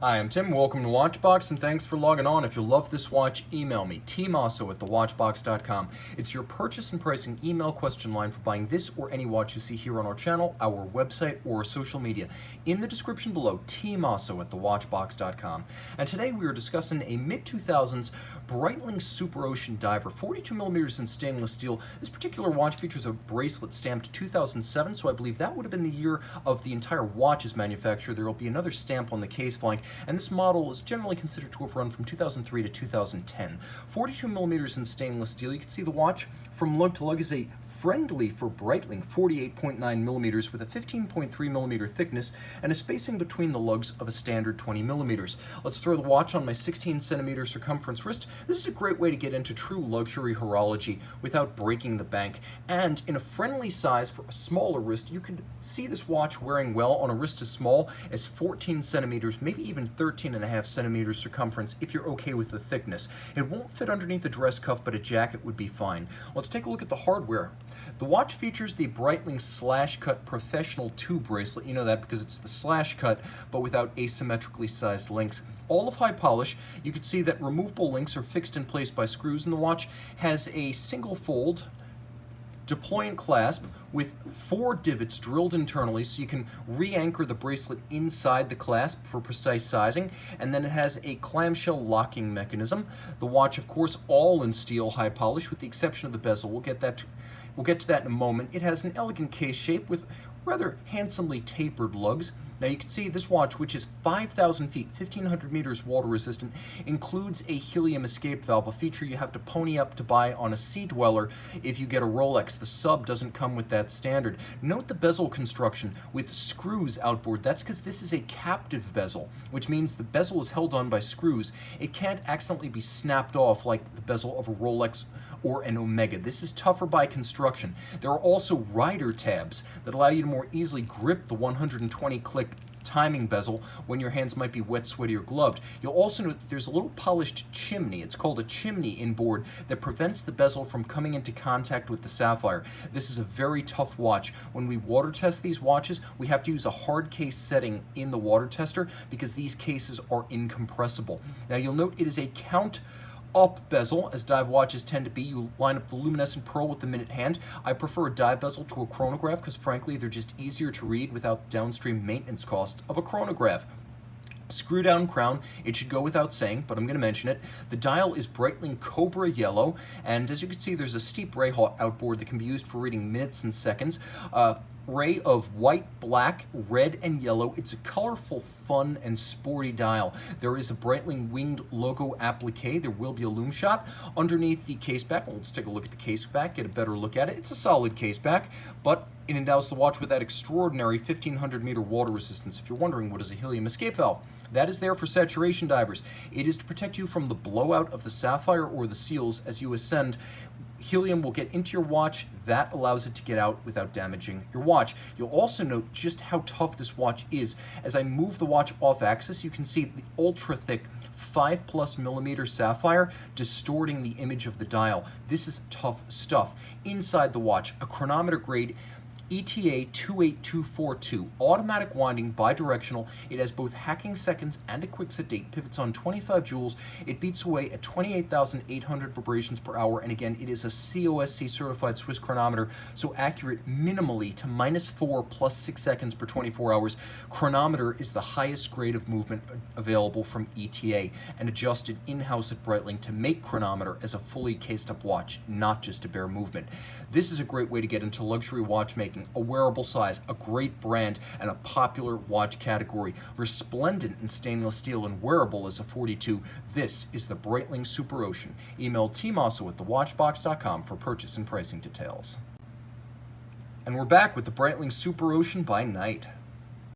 Hi, I'm Tim. Welcome to Watchbox, and thanks for logging on. If you love this watch, email me, tmosso@thewatchbox.com. It's your purchase and pricing email question line for buying this or any watch you see here on our channel, our website, or social media. In the description below, tmosso@thewatchbox.com. And today we are discussing a mid-2000s Breitling Superocean diver, 42mm in stainless steel. This particular watch features a bracelet stamped 2007, so I believe that would have been the year of the entire watch's manufacture. There will be another stamp on the case flank, and this model is generally considered to have run from 2003 to 2010. 42mm in stainless steel. You can see the watch from lug to lug is a friendly for Breitling 48.9mm with a 15.3mm thickness and a spacing between the lugs of a standard 20mm. Let's throw the watch on my 16cm circumference wrist. This is a great way to get into true luxury horology without breaking the bank, and in a friendly size for a smaller wrist. You could see this watch wearing well on a wrist as small as 14cm, maybe even 13.5cm circumference if you're okay with the thickness. It won't fit underneath a dress cuff, but a jacket would be fine. Let's take a look at the hardware. The watch features the Breitling Slash Cut Professional 2 bracelet. You know that because it's the slash cut, but without asymmetrically sized links. All of high polish. You can see that removable links are fixed in place by screws, and the watch has a single fold deployant clasp with 4 divots drilled internally, so you can re-anchor the bracelet inside the clasp for precise sizing, and then it has a clamshell locking mechanism. The watch, of course, all in steel high polish with the exception of the bezel. We'll get to that in a moment. It has an elegant case shape with rather handsomely tapered lugs. Now you can see this watch, which is 5,000 feet, 1,500 meters water resistant, includes a helium escape valve, a feature you have to pony up to buy on a Sea Dweller if you get a Rolex. The sub doesn't come with that standard. Note the bezel construction with screws outboard. That's because this is a captive bezel, which means the bezel is held on by screws. It can't accidentally be snapped off like the bezel of a Rolex or an Omega. This is tougher by construction. There are also rider tabs that allow you to more easily grip the 120-click timing bezel when your hands might be wet, sweaty, or gloved. You'll also note that there's a little polished chimney. It's called a chimney inboard that prevents the bezel from coming into contact with the sapphire. This is a very tough watch. When we water test these watches, we have to use a hard case setting in the water tester because these cases are incompressible. Now you'll note it is a count up bezel, as dive watches tend to be. You line up the luminescent pearl with the minute hand. I prefer a dive bezel to a chronograph because frankly they're just easier to read without the downstream maintenance costs of a chronograph. Screw down crown, it should go without saying, but I'm going to mention it. The dial is Breitling Cobra Yellow, and as you can see there's a steep ray outboard that can be used for reading minutes and seconds. Ray of white, black, red, and yellow. It's a colorful, fun, and sporty dial. There is a Breitling winged logo applique. There will be a lume shot underneath the case back. Well, let's take a look at the case back, get a better look at it. It's a solid case back, but it endows the watch with that extraordinary 1,500 meter water resistance. If you're wondering what is a helium escape valve, that is there for saturation divers. It is to protect you from the blowout of the sapphire or the seals as you ascend. Helium will get into your watch. That allows it to get out without damaging your watch. You'll also note just how tough this watch is. As I move the watch off axis, you can see the ultra thick 5+ millimeter sapphire distorting the image of the dial. This is tough stuff. Inside the watch, a chronometer grade ETA 28242, automatic winding, bidirectional. It has both hacking seconds and a quick set date, pivots on 25 joules. It beats away at 28,800 vibrations per hour, and again, it is a COSC certified Swiss chronometer, so accurate minimally to -4 + 6 seconds per 24 hours. Chronometer is the highest grade of movement available from ETA, and adjusted in-house at Breitling to make chronometer as a fully cased up watch, not just a bare movement. This is a great way to get into luxury watchmaking, a wearable size, a great brand, and a popular watch category. Resplendent in stainless steel and wearable as a 42, this is the Breitling Superocean. Email tmosso@thewatchbox.com for purchase and pricing details. And we're back with the Breitling Superocean by night.